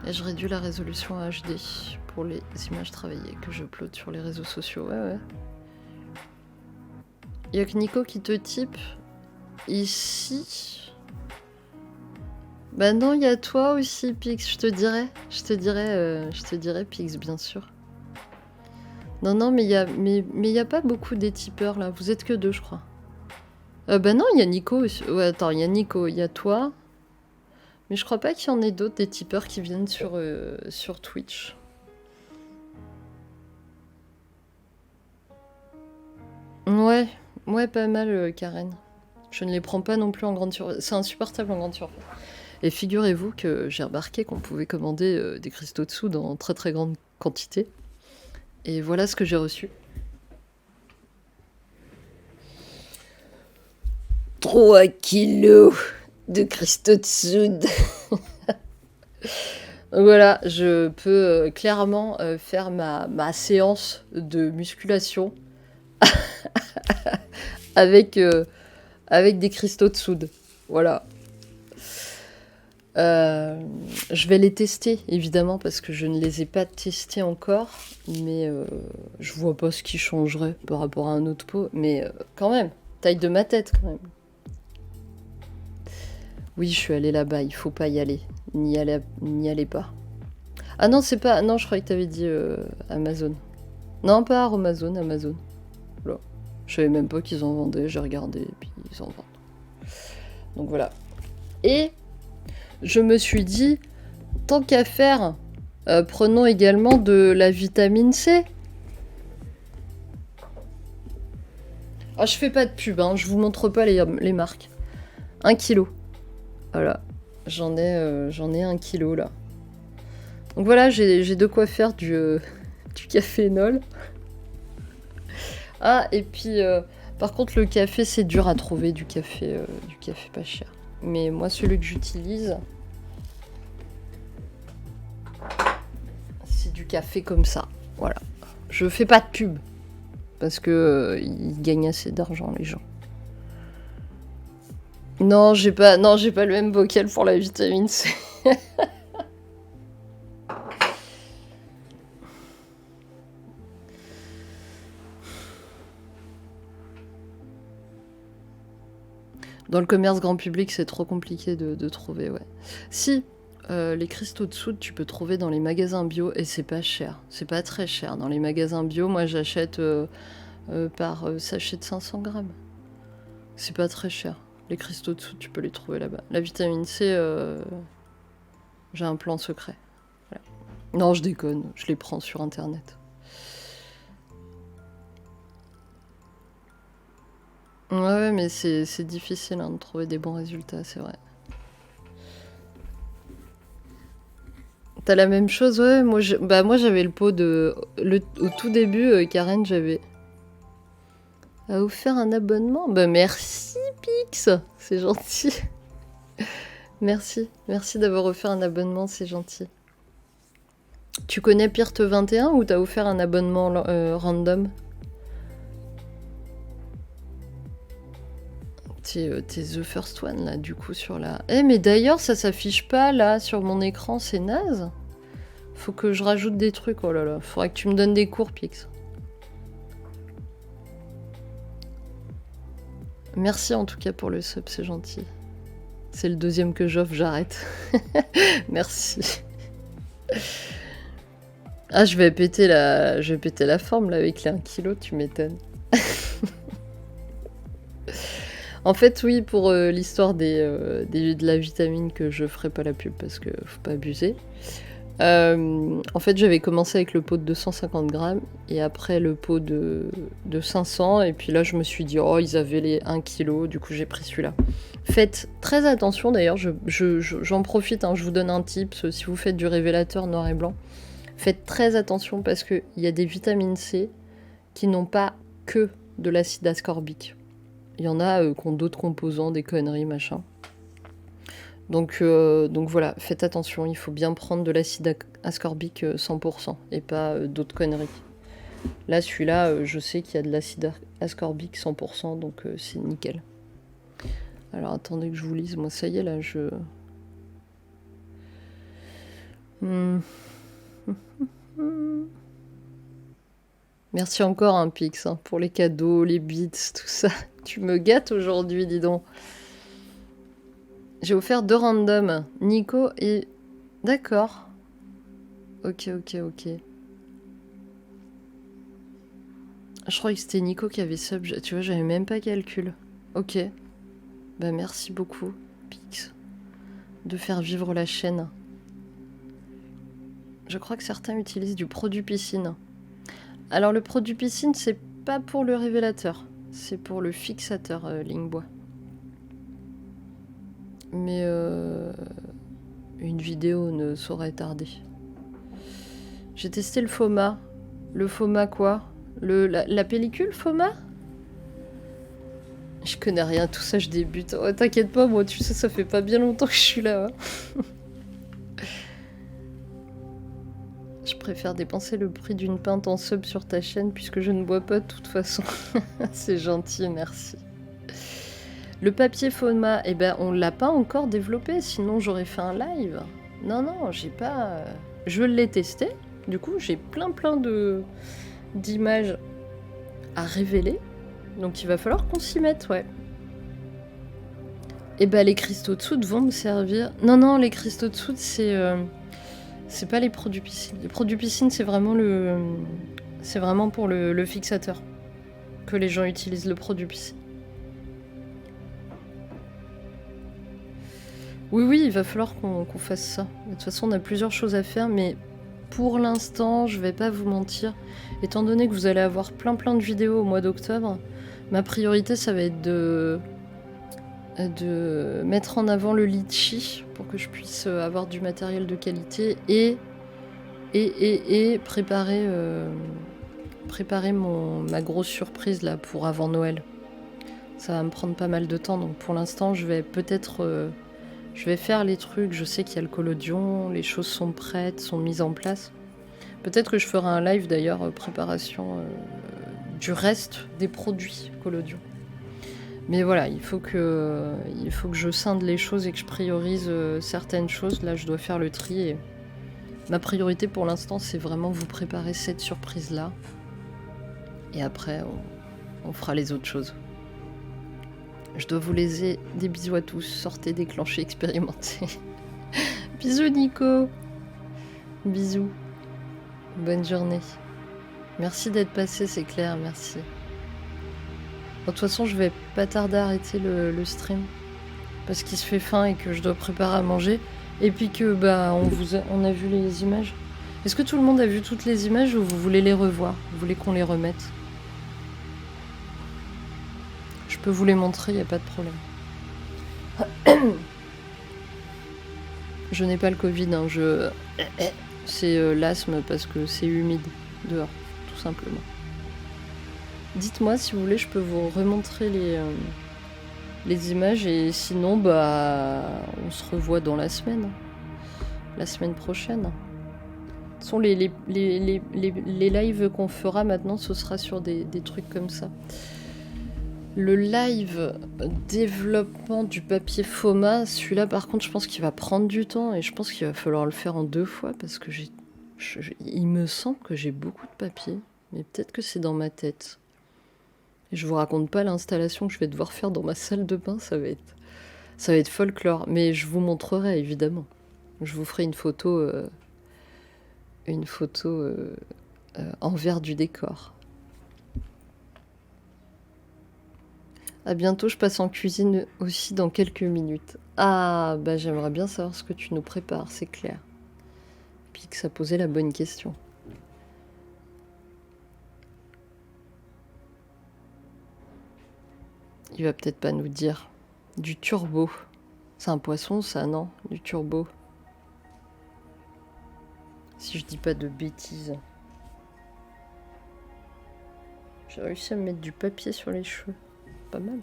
Et je réduis la résolution à HD pour les images travaillées que je upload sur les réseaux sociaux. Ouais. Y'a que Nico qui te type ici. Bah non, il y a toi aussi, Pix, je te dirais, Pix, bien sûr. Non, mais il y a pas beaucoup des tipeurs, là. Vous êtes que 2, je crois. Bah non, il y a Nico aussi. Ouais, attends, il y a Nico, il y a toi. Mais je crois pas qu'il y en ait d'autres, des tipeurs qui viennent sur Twitch. Ouais, pas mal, Karen. Je ne les prends pas non plus en grande surface. C'est insupportable en grande surface. Et figurez-vous que j'ai remarqué qu'on pouvait commander des cristaux de soude en très grande quantité. Et voilà ce que j'ai reçu. 3 kilos de cristaux de soude. Voilà, je peux clairement faire ma séance de musculation avec des cristaux de soude. Voilà. Je vais les tester, évidemment, parce que je ne les ai pas testés encore. Mais je vois pas ce qui changerait par rapport à un autre pot. Mais quand même, taille de ma tête, quand même. Oui, je suis allée là-bas, il faut pas y aller. N'y allez pas. Ah non, c'est pas... Non, je croyais que t'avais dit Amazon. Non, pas Amazon, Amazon. Voilà. Je savais même pas qu'ils en vendaient, j'ai regardé, et puis ils en vendent. Donc voilà. Et... je me suis dit, tant qu'à faire, prenons également de la vitamine C. Ah, je fais pas de pub, hein, je vous montre pas les marques. 1 kilo. Voilà, j'en ai 1 kilo là. Donc voilà, j'ai de quoi faire du cafénol. Ah, et puis, par contre, le café, c'est dur à trouver du café pas cher. Mais moi, celui que j'utilise, c'est du café comme ça. Voilà. Je fais pas de pub. Parce que ils gagnent assez d'argent, les gens. Non, j'ai pas le même bocal pour la vitamine C. Dans le commerce grand public, c'est trop compliqué de trouver, ouais. Si, les cristaux de soude, tu peux trouver dans les magasins bio et c'est pas cher. C'est pas très cher. Dans les magasins bio, moi, j'achète par sachet de 500 grammes. C'est pas très cher. Les cristaux de soude, tu peux les trouver là-bas. La vitamine C, j'ai un plan secret. Voilà. Non, je déconne. Je les prends sur Internet. Ouais, mais c'est difficile hein, de trouver des bons résultats, c'est vrai. T'as la même chose, ouais. Moi, j'avais le pot de... au tout début, Karen, j'avais... a offert un abonnement. Bah merci, Pix. C'est gentil. Merci. Merci d'avoir offert un abonnement, c'est gentil. Tu connais Pirte21 ou t'as offert un abonnement random? T'es the first one là du coup sur la... Eh mais d'ailleurs ça s'affiche pas là sur mon écran, c'est naze. Faut que je rajoute des trucs, oh là là. Faudrait que tu me donnes des cours, Pix. Merci en tout cas pour le sub, c'est gentil. C'est le deuxième que j'offre, j'arrête. Merci. Ah je vais péter la forme là avec les 1 kilo, tu m'étonnes. En fait, oui, pour l'histoire de la vitamine que je ferai pas la pub parce que faut pas abuser. En fait, j'avais commencé avec le pot de 250 grammes et après le pot de 500. Et puis là, je me suis dit, oh, ils avaient les 1 kg, du coup, j'ai pris celui-là. Faites très attention, d'ailleurs, j'en profite, hein, je vous donne un tip. Si vous faites du révélateur noir et blanc, faites très attention parce qu'il y a des vitamines C qui n'ont pas que de l'acide ascorbique. Il y en a qui ont d'autres composants, des conneries, machin. Donc voilà, faites attention, il faut bien prendre de l'acide ascorbique 100% et pas d'autres conneries. Là, celui-là, je sais qu'il y a de l'acide ascorbique 100%, donc c'est nickel. Alors attendez que je vous lise, moi ça y est, là, je... Merci encore, hein, Pix, hein, pour les cadeaux, les bits, tout ça. Tu me gâtes aujourd'hui, dis donc. J'ai offert 2 randoms, Nico et... D'accord. Ok. Je croyais que c'était Nico qui avait sub, tu vois, j'avais même pas calcul. Ok. Bah merci beaucoup, Pix, de faire vivre la chaîne. Je crois que certains utilisent du produit piscine. Alors le produit piscine, c'est pas pour le révélateur, c'est pour le fixateur ligne bois. Mais une vidéo ne saurait tarder. J'ai testé le FOMA. Le FOMA quoi? La pellicule FOMA? Je connais rien, tout ça je débute. Oh, t'inquiète pas, moi tu sais, ça fait pas bien longtemps que je suis là. Hein. Je préfère dépenser le prix d'une pinte en sub sur ta chaîne puisque je ne bois pas de toute façon. C'est gentil, merci. Le papier FOMA, eh ben on l'a pas encore développé, sinon j'aurais fait un live. Non, j'ai pas... Je l'ai testé, du coup j'ai plein d'images à révéler. Donc il va falloir qu'on s'y mette, ouais. Et ben les cristaux de soude vont me servir... Non, les cristaux de soude c'est pas les produits piscine. Les produits piscine, c'est vraiment c'est vraiment pour le fixateur que les gens utilisent le produit piscine. Oui, oui, il va falloir qu'on fasse ça. De toute façon, on a plusieurs choses à faire, mais pour l'instant, je vais pas vous mentir. Étant donné que vous allez avoir plein de vidéos au mois d'octobre, ma priorité, ça va être de mettre en avant le litchi pour que je puisse avoir du matériel de qualité et préparer, ma grosse surprise là pour avant Noël. Ça va me prendre pas mal de temps, donc pour l'instant, je vais peut-être... je vais faire les trucs, je sais qu'il y a le collodion, les choses sont prêtes, sont mises en place. Peut-être que je ferai un live d'ailleurs, préparation du reste des produits collodion. Mais voilà, il faut que je scinde les choses et que je priorise certaines choses. Là, je dois faire le tri. Et ma priorité pour l'instant, c'est vraiment vous préparer cette surprise-là. Et après, on fera les autres choses. Je dois vous laisser. Des bisous à tous. Sortez, déclenchez, expérimentez. Bisous Nico. Bisous. Bonne journée. Merci d'être passé, c'est clair, merci. De toute façon, je vais pas tarder à arrêter le stream. Parce qu'il se fait faim et que je dois préparer à manger. Et puis que, bah, on a vu les images. Est-ce que tout le monde a vu toutes les images ou vous voulez les revoir? Vous voulez qu'on les remette? Je peux vous les montrer, y a pas de problème. Je n'ai pas le Covid, hein, c'est l'asthme parce que c'est humide dehors, tout simplement. Dites-moi si vous voulez, je peux vous remontrer les images et sinon, bah, on se revoit dans la semaine prochaine. De toute façon, les lives qu'on fera maintenant, ce sera sur des trucs comme ça. Le live développement du papier FOMA, celui-là par contre je pense qu'il va prendre du temps et je pense qu'il va falloir le faire en 2 fois parce que il me semble que j'ai beaucoup de papier, mais peut-être que c'est dans ma tête. Et je vous raconte pas l'installation que je vais devoir faire dans ma salle de bain, ça va être folklore, mais je vous montrerai évidemment. Je vous ferai une photo envers du décor. À bientôt, je passe en cuisine aussi dans quelques minutes. Ah, bah j'aimerais bien savoir ce que tu nous prépares, c'est clair. Puis que ça posait la bonne question. Il va peut-être pas nous dire. Du turbo. C'est un poisson ça, non? Du turbo. Si je dis pas de bêtises. J'ai réussi à me mettre du papier sur les cheveux. Pas mal.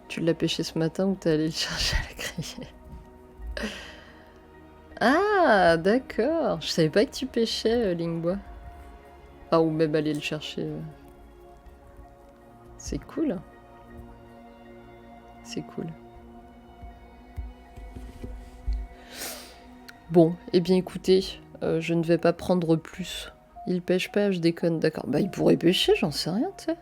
Tu l'as pêché ce matin ou t'es allé le chercher à la criée? Ah, d'accord. Je savais pas que tu pêchais, Lingbois. Ah, ou même aller le chercher. C'est cool. C'est cool. Bon, eh bien écoutez, je ne vais pas prendre plus. Il pêche pas, je déconne, d'accord. Bah il pourrait pêcher, j'en sais rien, tu sais.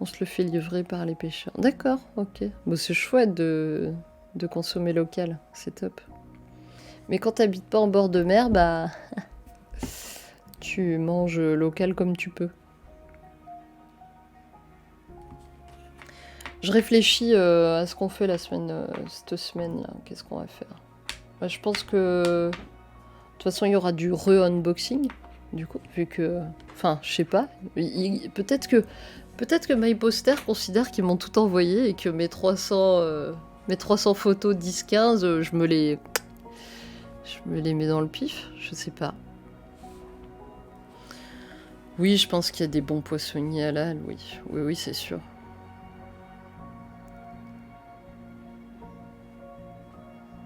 On se le fait livrer par les pêcheurs. D'accord, ok. Bon, c'est chouette de consommer local, c'est top. Mais quand t'habites pas en bord de mer, bah... tu manges local comme tu peux. Je réfléchis à ce qu'on fait cette semaine-là. Qu'est-ce qu'on va faire? Bah, je pense que... De toute façon, il y aura du re-unboxing, du coup, vu que... Enfin, je sais pas. Peut-être que MyPoster considère qu'ils m'ont tout envoyé et que mes 300 photos 10-15, je me les mets dans le pif. Je sais pas. Oui, je pense qu'il y a des bons poissonniers halal, oui. Oui, c'est sûr.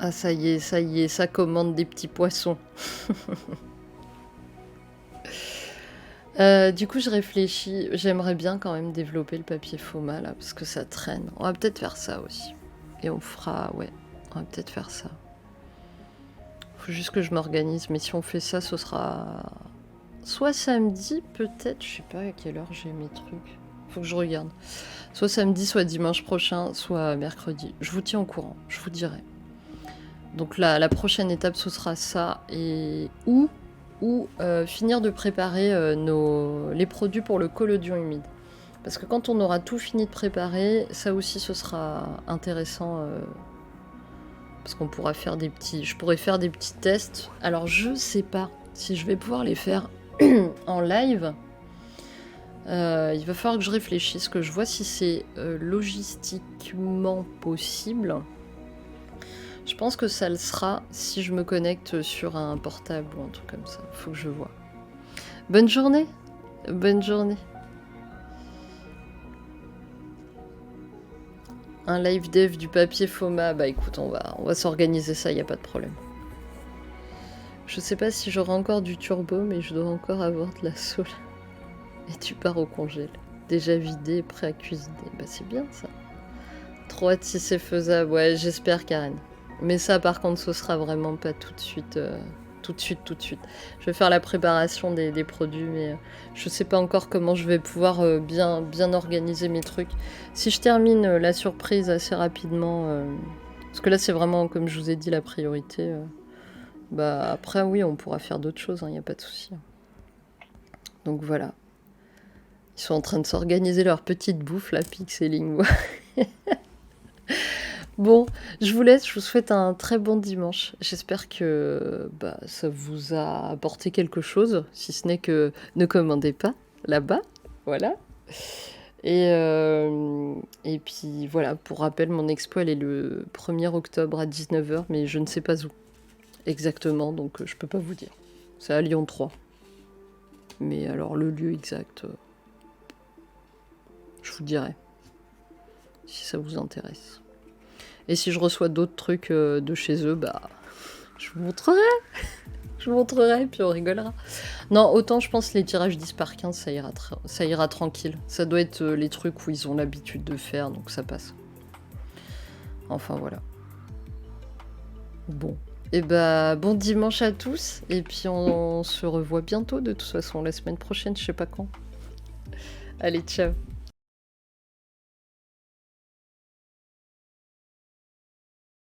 Ah, ça y est, ça commande des petits poissons. Du coup, je réfléchis. J'aimerais bien quand même développer le papier FOMA, là, parce que ça traîne. On va peut-être faire ça aussi. Et on fera... Ouais, on va peut-être faire ça. Faut juste que je m'organise. Mais si on fait ça, ce sera... Soit samedi, peut-être. Je sais pas à quelle heure j'ai mes trucs. Faut que je regarde. Soit samedi, soit dimanche prochain, soit mercredi. Je vous tiens au courant. Je vous dirai. Donc là, la prochaine étape, ce sera ça. Et finir de préparer les produits pour le collodion humide. Parce que quand on aura tout fini de préparer, ça aussi ce sera intéressant. Parce qu'on pourra faire des petits... Je pourrais faire des petits tests. Alors je sais pas si je vais pouvoir les faire en live. Il va falloir que je réfléchisse, que je vois si c'est logistiquement possible. Je pense que ça le sera si je me connecte sur un portable ou un truc comme ça. Faut que je vois. Bonne journée. Bonne journée. Un live dev du papier FOMA. Bah écoute, on va s'organiser ça, y a pas de problème. Je sais pas si j'aurai encore du turbo, mais je dois encore avoir de la sole. Et tu pars au congèle. Déjà vidé, prêt à cuisiner. Bah c'est bien ça. Trop hâte si c'est faisable. Ouais, j'espère, Karen. Mais ça, par contre, ce sera vraiment pas tout de suite. Tout de suite. Je vais faire la préparation des produits, mais je sais pas encore comment je vais pouvoir bien organiser mes trucs. Si je termine la surprise assez rapidement, parce que là, c'est vraiment, comme je vous ai dit, la priorité. Bah après, oui, on pourra faire d'autres choses, il n'y a pas de souci. Donc voilà. Ils sont en train de s'organiser leur petite bouffe, la Pixeling. Bon, je vous laisse, je vous souhaite un très bon dimanche. J'espère que ça vous a apporté quelque chose, si ce n'est que ne commandez pas là-bas, voilà. Et puis voilà, pour rappel, mon expo elle est le 1er octobre à 19h, mais je ne sais pas où exactement, donc je peux pas vous dire. C'est à Lyon 3. Mais alors le lieu exact, je vous dirai, si ça vous intéresse. Et si je reçois d'autres trucs de chez eux, je vous montrerai. Je vous montrerai, puis on rigolera. Non, autant je pense les tirages 10 par 15, ça ira tranquille. Ça doit être les trucs où ils ont l'habitude de faire, donc ça passe. Enfin, voilà. Bon. Et bon dimanche à tous. Et puis on se revoit bientôt, de toute façon, la semaine prochaine, je sais pas quand. Allez, ciao.